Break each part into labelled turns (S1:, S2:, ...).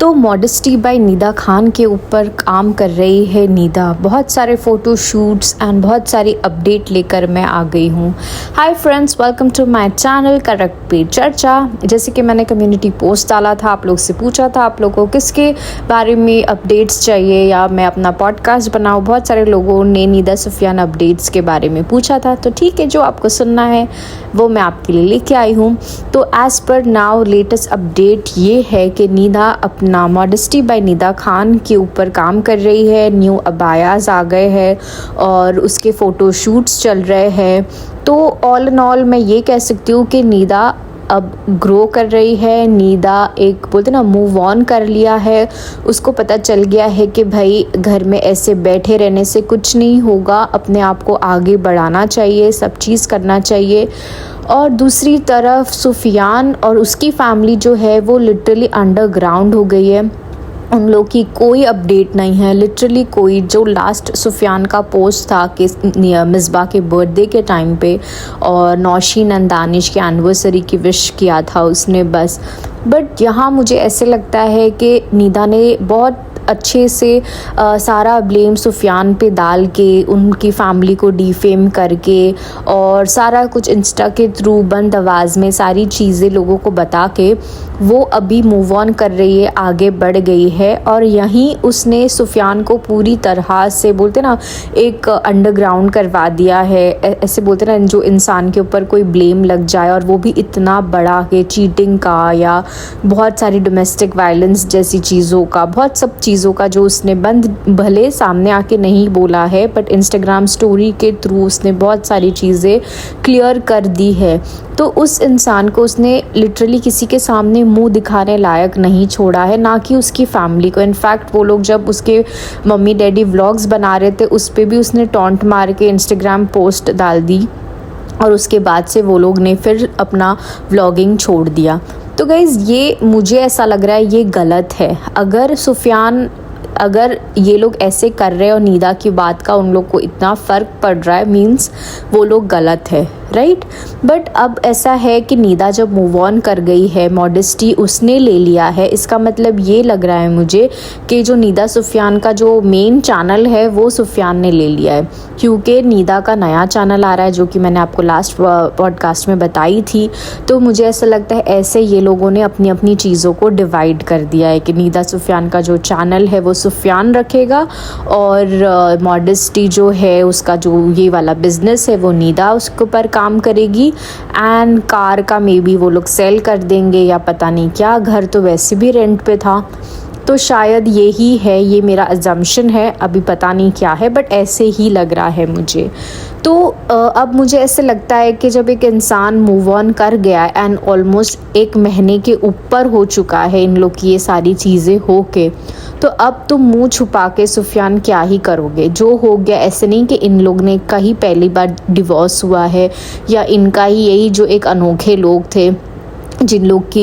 S1: तो modesty bye Nida Khan के ऊपर काम कर रही है निदा। बहुत सारे फ़ोटो शूट्स एंड बहुत सारी अपडेट लेकर मैं आ गई हूँ। Hi friends, welcome to my channel correct पे चर्चा। जैसे कि मैंने कम्युनिटी पोस्ट डाला था, आप लोग से पूछा था आप लोगों को किसके बारे में अपडेट्स चाहिए या मैं अपना पॉडकास्ट बनाऊँ। बहुत सारे लोगों ने निदा सुफियान अपडेट्स के बारे में पूछा था, तो ठीक है, जो आपको सुनना है वो मैं आपके लिए लेके आई हूँ। तो as per now latest update ये है कि निदा अपना मॉडेस्टी बाय निदा खान के ऊपर काम कर रही है। न्यू अबायाज आ गए हैं और उसके फ़ोटो शूट्स चल रहे हैं। तो ऑल इन ऑल मैं ये कह सकती हूँ कि निदा अब ग्रो कर रही है। निदा एक बोलते ना मूव ऑन कर लिया है। उसको पता चल गया है कि भाई घर में ऐसे बैठे रहने से कुछ नहीं होगा, अपने आप को आगे बढ़ाना चाहिए, सब चीज़ करना चाहिए। और दूसरी तरफ सुफियान और उसकी फैमिली जो है वो लिटरली अंडरग्राउंड हो गई है। उन लोग की कोई अपडेट नहीं है, लिटरली कोई। जो लास्ट सुफियान का पोस्ट था कि मिसबा के बर्थडे के टाइम पे और नौशीन एंड दानिश की एनिवर्सरी की विश किया था उसने बस। बट यहाँ मुझे ऐसे लगता है कि निदा ने बहुत अच्छे से सारा ब्लेम सुफियान पे डाल के उनकी फैमिली को डिफेम करके और सारा कुछ इंस्टा के थ्रू बंद आवाज़ में सारी चीज़ें लोगों को बता के वो अभी मूव ऑन कर रही है, आगे बढ़ गई है। और यहीं उसने सुफियान को पूरी तरह से बोलते ना एक अंडरग्राउंड करवा दिया है। ऐसे बोलते ना जो इंसान के ऊपर कोई ब्लेम लग जाए और वो भी इतना बड़ा कि चीटिंग का या बहुत सारी डोमेस्टिक वायलेंस जैसी चीज़ों का, बहुत सब चीज़ों का जो उसने बंद भले सामने आके नहीं बोला है बट इंस्टाग्राम स्टोरी के थ्रू उसने बहुत सारी चीज़ें क्लियर कर दी है। तो उस इंसान को उसने लिटरली किसी के सामने मुंह दिखाने लायक नहीं छोड़ा है, ना कि उसकी फैमिली को। इनफैक्ट वो लोग जब उसके मम्मी डैडी व्लॉग्स बना रहे थे उस पर भी उसने टॉन्ट मार के इंस्टाग्राम पोस्ट डाल दी और उसके बाद से वो लोग ने फिर अपना व्लॉगिंग छोड़ दिया। तो गाइज़ ये मुझे ऐसा लग रहा है ये गलत है। अगर ये लोग ऐसे कर रहे हैं और निदा की बात का उन लोग को इतना फ़र्क पड़ रहा है, मीन्स वो लोग गलत है, राइट। बट अब ऐसा है कि निदा जब मूव ऑन कर गई है, मॉडेस्टी उसने ले लिया है, इसका मतलब ये लग रहा है मुझे कि जो निदा सुफियान का जो मेन चैनल है वो सुफियान ने ले लिया है। क्योंकि निदा का नया चैनल आ रहा है जो कि मैंने आपको लास्ट पॉडकास्ट में बताई थी। तो मुझे ऐसा लगता है ऐसे ये लोगों ने अपनी अपनी चीज़ों को डिवाइड कर दिया है कि निदा सुफियान का जो चैनल है वो सुफियान रखेगा और मॉडेस्टी जो है उसका जो ये वाला बिज़नेस है वो निदा उसके ऊपर काम करेगी। एंड कार का मे बी वो लोग सेल कर देंगे या पता नहीं क्या। घर तो वैसे भी रेंट पे था, तो शायद यही है, ये मेरा अजम्पशन है, अभी पता नहीं क्या है बट ऐसे ही लग रहा है मुझे। तो अब मुझे ऐसे लगता है कि जब एक इंसान मूव ऑन कर गया है एंड ऑलमोस्ट 1 महीने के ऊपर हो चुका है इन लोग की ये सारी चीज़ें हो के, तो अब तुम मुंह छुपा के सुफियान क्या ही करोगे। जो हो गया, ऐसे नहीं कि इन लोग ने कहीं पहली बार डिवोर्स हुआ है या इनका ही यही जो एक अनोखे लोग थे जिन लोग की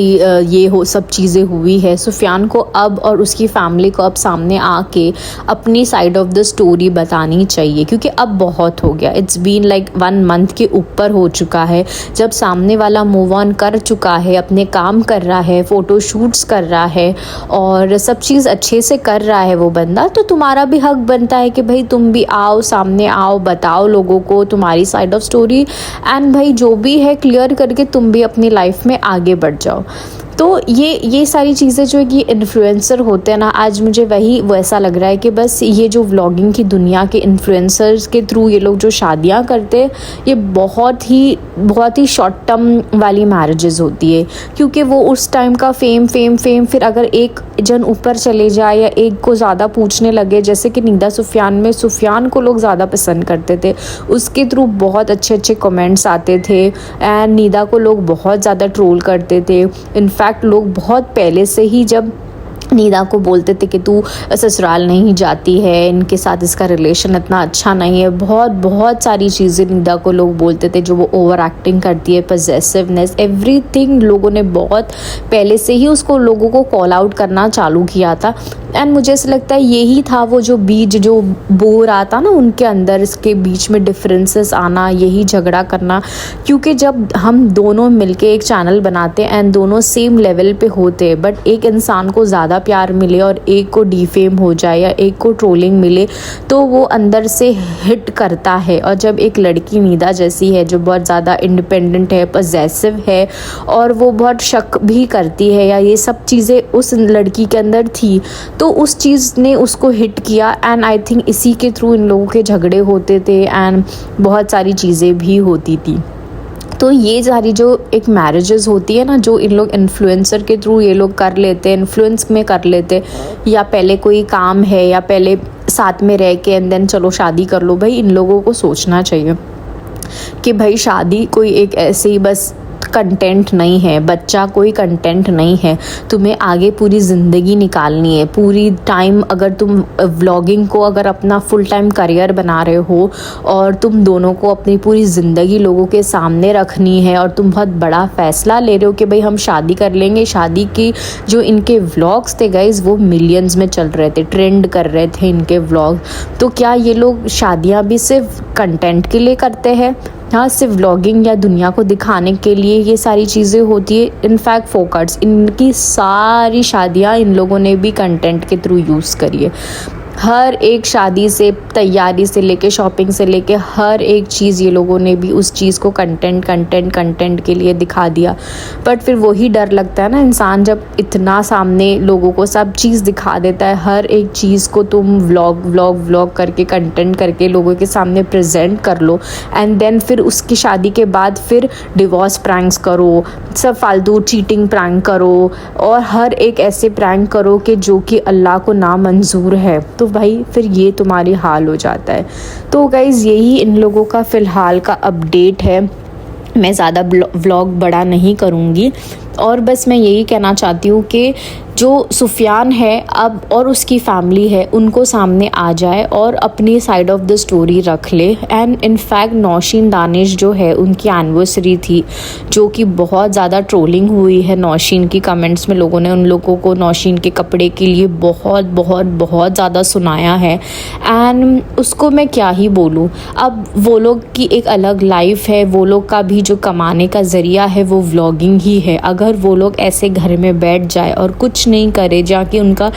S1: ये हो सब चीज़ें हुई है। सुफियान को अब और उसकी फैमिली को अब सामने आके अपनी साइड ऑफ द स्टोरी बतानी चाहिए, क्योंकि अब बहुत हो गया। इट्स बीन लाइक 1 मंथ के ऊपर हो चुका है। जब सामने वाला मूव ऑन कर चुका है, अपने काम कर रहा है, फ़ोटो शूट्स कर रहा है और सब चीज़ अच्छे से कर रहा है वो बंदा, तो तुम्हारा भी हक बनता है कि भाई तुम भी आओ, सामने आओ, बताओ लोगों को तुम्हारी साइड ऑफ स्टोरी एंड भाई जो भी है क्लियर करके तुम भी अपनी लाइफ में आगे बढ़ जाओ। तो ये सारी चीज़ें जो है कि इन्फ्लुएंसर होते हैं ना, आज मुझे वही वैसा लग रहा है कि बस ये जो व्लॉगिंग की दुनिया के इन्फ्लुएंसर्स के थ्रू ये लोग जो शादियां करते हैं ये बहुत ही शॉर्ट टर्म वाली मैरिजेस होती है। क्योंकि वो उस टाइम का फेम फिर अगर एक जन ऊपर चले जाए या एक को ज़्यादा पूछने लगे, जैसे कि निदा सुफियान में सुफियान को लोग ज़्यादा पसंद करते थे, उसके थ्रू बहुत अच्छे कमेंट्स आते थे एंड निदा को लोग बहुत ज़्यादा ट्रोल करते थे। इनफैक्ट लोग बहुत पहले से ही जब निदा को बोलते थे कि तू ससुराल नहीं जाती है, इनके साथ इसका रिलेशन इतना अच्छा नहीं है, बहुत सारी चीज़ें निदा को लोग बोलते थे जो वो ओवर एक्टिंग करती है, पजेसिवनेस, एवरीथिंग। लोगों ने बहुत पहले से ही उसको लोगों को कॉल आउट करना चालू किया था। एंड मुझे ऐसा लगता है यही था वो जो बीज जो बो रहा था ना उनके अंदर, इसके बीच में डिफरेंसेस आना, यही झगड़ा करना। क्योंकि जब हम दोनों मिलके एक चैनल बनाते हैं एंड दोनों सेम लेवल पे होते हैं, बट एक इंसान को ज़्यादा प्यार मिले और एक को डिफेम हो जाए या एक को ट्रोलिंग मिले, तो वो अंदर से हिट करता है। और जब एक लड़की नीदा जैसी है जो बहुत ज़्यादा इंडिपेंडेंट है, पॉसेसिव है, और वो बहुत शक भी करती है, या ये सब चीज़ें उस लड़की के अंदर थी, तो उस चीज़ ने उसको हिट किया। एंड आई थिंक इसी के थ्रू इन लोगों के झगड़े होते थे एंड बहुत सारी चीज़ें भी होती थी। तो ये सारी जो एक मैरिजेस होती है ना, जो इन लोग इन्फ्लुएंसर के थ्रू ये लोग कर लेते हैं, इन्फ्लुएंस में कर लेते, या पहले कोई काम है या पहले साथ में रह के एंड देन चलो शादी कर लो। भाई इन लोगों को सोचना चाहिए कि भाई शादी कोई एक ऐसे ही बस कंटेंट नहीं है, बच्चा कोई कंटेंट नहीं है, तुम्हें आगे पूरी ज़िंदगी निकालनी है। पूरी टाइम अगर तुम व्लॉगिंग को अगर अपना फुल टाइम करियर बना रहे हो और तुम दोनों को अपनी पूरी ज़िंदगी लोगों के सामने रखनी है, और तुम बहुत बड़ा फ़ैसला ले रहे हो कि भाई हम शादी कर लेंगे। शादी की जो इनके व्लॉग्स थे गाइज़, वो मिलियंस में चल रहे थे, ट्रेंड कर रहे थे इनके व्लॉग। तो क्या ये लोग शादियाँ भी सिर्फ कंटेंट के लिए करते हैं? हाँ, सिर्फ व्लॉगिंग या दुनिया को दिखाने के लिए ये सारी चीज़ें होती है। इनफैक्ट फोकट्स इनकी सारी शादियाँ इन लोगों ने भी कंटेंट के थ्रू यूज़ करी है। हर एक शादी से तैयारी से लेके शॉपिंग से लेके हर एक चीज़ ये लोगों ने भी उस चीज़ को कंटेंट के लिए दिखा दिया। बट फिर वही डर लगता है ना इंसान, जब इतना सामने लोगों को सब चीज़ दिखा देता है, हर एक चीज़ को तुम व्लॉग करके कंटेंट करके लोगों के सामने प्रेजेंट कर लो, एंड देन फिर उसकी शादी के बाद फिर डिवोर्स प्रैंक्स करो, सब फालतू चीटिंग प्रैंक करो, और हर एक ऐसे प्रैंक करो कि जो कि अल्लाह को नामंजूर है, तो भाई फिर ये तुम्हारी हाल हो जाता है। तो गाइज़ यही इन लोगों का फ़िलहाल का अपडेट है। मैं ज़्यादा व्लॉग बड़ा नहीं करूँगी, और बस मैं यही कहना चाहती हूँ कि जो सुफियान है अब और उसकी फैमिली है, उनको सामने आ जाए और अपनी साइड ऑफ द स्टोरी रख ले। एंड इनफैक्ट नौशीन दानिश जो है, उनकी एनिवर्सरी थी, जो कि बहुत ज़्यादा ट्रोलिंग हुई है नौशीन की कमेंट्स में। लोगों ने उन लोगों को नौशीन के कपड़े के लिए बहुत ज़्यादा सुनाया है, एंड उसको मैं क्या ही बोलूँ। अब वो लोग की एक अलग लाइफ है, वो लोग का भी जो कमाने का ज़रिया है वो व्लॉगिंग ही है। अगर वो लोग ऐसे घर में बैठ जाए और कुछ नहीं करे, जाके उनका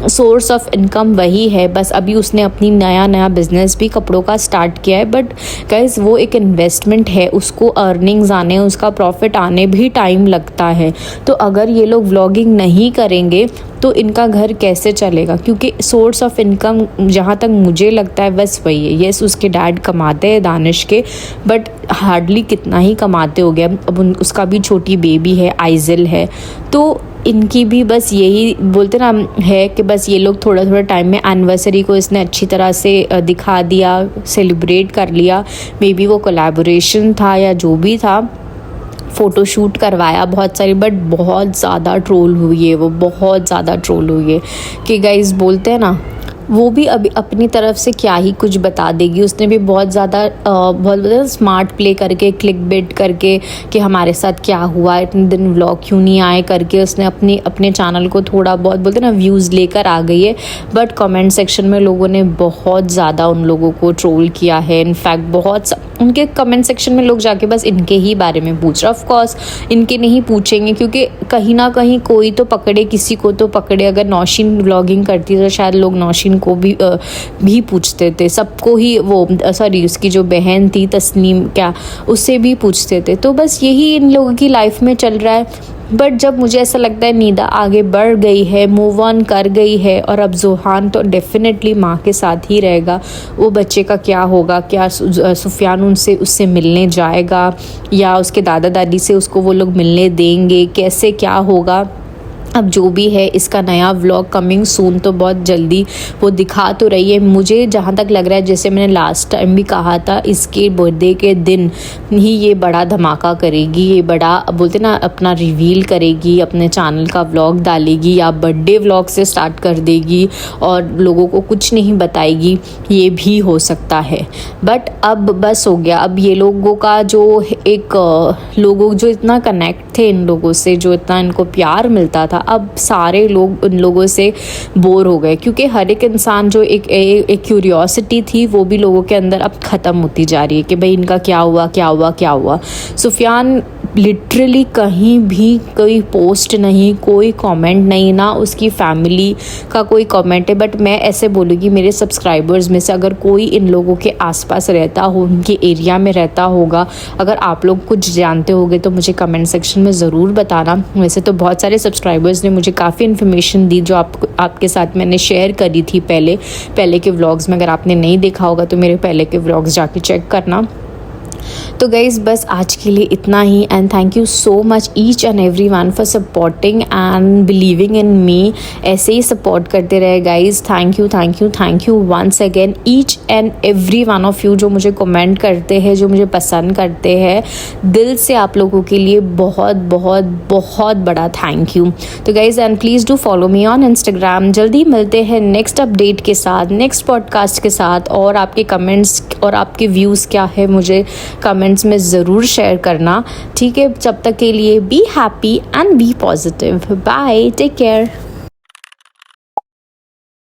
S1: सोर्स ऑफ इनकम वही है, बस अभी उसने अपनी नया बिजनेस भी कपड़ों का स्टार्ट किया है, बट गाइस वो एक इन्वेस्टमेंट है, उसको अर्निंग्स आने, उसका प्रॉफिट आने भी टाइम लगता है। तो अगर ये लोग व्लॉगिंग नहीं करेंगे तो इनका घर कैसे चलेगा? क्योंकि सोर्स ऑफ इनकम जहाँ तक मुझे लगता है बस वही है। येस, उसके डैड कमाते हैं दानिश के, बट हार्डली कितना ही कमाते हो गया। अब उसका भी छोटी बेबी है, आइज़ल है, तो इनकी भी बस यही बोलते ना है कि बस ये लोग थोड़ा टाइम में एनिवर्सरी को इसने अच्छी तरह से दिखा दिया, सेलिब्रेट कर लिया। मे बी वो कोलैबोरेशन था या जो भी था, फ़ोटोशूट करवाया बहुत सारी, बट बहुत ज़्यादा ट्रोल हुई है वो, बहुत ज़्यादा ट्रोल हुई है कि गाइस बोलते हैं ना, वो भी अभी अपनी तरफ से क्या ही कुछ बता देगी। उसने भी बहुत ज़्यादा स्मार्ट प्ले करके, क्लिक बेट करके कि हमारे साथ क्या हुआ, इतने दिन व्लॉग क्यों नहीं आए करके उसने अपने चैनल को थोड़ा बहुत बोलते ना व्यूज़ लेकर आ गई है। बट कमेंट सेक्शन में लोगों ने बहुत ज़्यादा उन लोगों को ट्रोल किया है। इनफैक्ट उनके कमेंट सेक्शन में लोग जाके बस इनके ही बारे में पूछ रहे। ऑफ कोर्स इनके नहीं पूछेंगे, क्योंकि कहीं ना कहीं कोई तो पकड़े, किसी को तो पकड़े। अगर नौशीन व्लॉगिंग करती तो शायद लोग नौशीन को भी पूछते थे, सबको ही, वो सॉरी उसकी जो बहन थी तस्नीम क्या, उससे भी पूछते थे। तो बस यही इन लोगों की लाइफ में चल रहा है। बट जब मुझे ऐसा लगता है नीदा आगे बढ़ गई है, मूव ऑन कर गई है, और अब ज़ुहान तो डेफिनेटली माँ के साथ ही रहेगा। वो बच्चे का क्या होगा, क्या सुफियान उससे मिलने जाएगा या उसके दादा दादी से उसको वो लोग मिलने देंगे, कैसे क्या होगा, अब जो भी है। इसका नया व्लॉग कमिंग सून, तो बहुत जल्दी वो दिखा तो रही है। मुझे जहाँ तक लग रहा है, जैसे मैंने लास्ट टाइम भी कहा था, इसके बर्थडे के दिन ही ये बड़ा धमाका करेगी, ये बड़ा बोलते ना अपना रिवील करेगी, अपने चैनल का व्लॉग डालेगी, या बर्थडे व्लॉग से स्टार्ट कर देगी और लोगों को कुछ नहीं बताएगी, ये भी हो सकता है। बट अब बस हो गया। अब ये लोगों का जो एक लोगों जो इतना कनेक्ट थे इन लोगों से, जो इतना इनको प्यार मिलता था, अब सारे लोग उन लोगों से बोर हो गए, क्योंकि हर एक इंसान जो एक क्यूरियोसिटी थी वो भी लोगों के अंदर अब ख़त्म होती जा रही है कि भाई इनका क्या हुआ क्या हुआ क्या हुआ। सुफियान लिटरली कहीं भी कोई पोस्ट नहीं, कोई कमेंट नहीं, ना उसकी फैमिली का कोई कमेंट है। बट मैं ऐसे बोलूँगी, मेरे सब्सक्राइबर्स में से अगर कोई इन लोगों के आसपास रहता हो, उनके एरिया में रहता होगा, अगर आप लोग कुछ जानते होगे तो मुझे कमेंट सेक्शन में ज़रूर बताना। वैसे तो बहुत सारे सब्सक्राइबर्स ने मुझे काफ़ी इन्फॉर्मेशन दी जो आपके साथ मैंने शेयर करी थी पहले के व्लॉग्स में। अगर आपने नहीं देखा होगा तो मेरे पहले के व्लॉग्स जाके चेक करना। तो गाइज़ बस आज के लिए इतना ही, and thank you so much each and every one for supporting and believing in me. ऐसे ही सपोर्ट करते रहे guys. Thank you once again each and every one of you जो मुझे कमेंट करते हैं, जो मुझे पसंद करते हैं। दिल से आप लोगों के लिए बहुत बहुत बहुत बड़ा थैंक यू। तो guys and please do follow me on Instagram. जल्दी मिलते हैं नेक्स्ट अपडेट के साथ, नेक्स्ट पॉडकास्ट के साथ। और आपके कमेंट्स और आपके व्यूज़ क्या है मुझे कमेंट्स में ज़रूर शेयर करना, ठीक है। जब तक के लिए be happy and be positive. Bye, take care.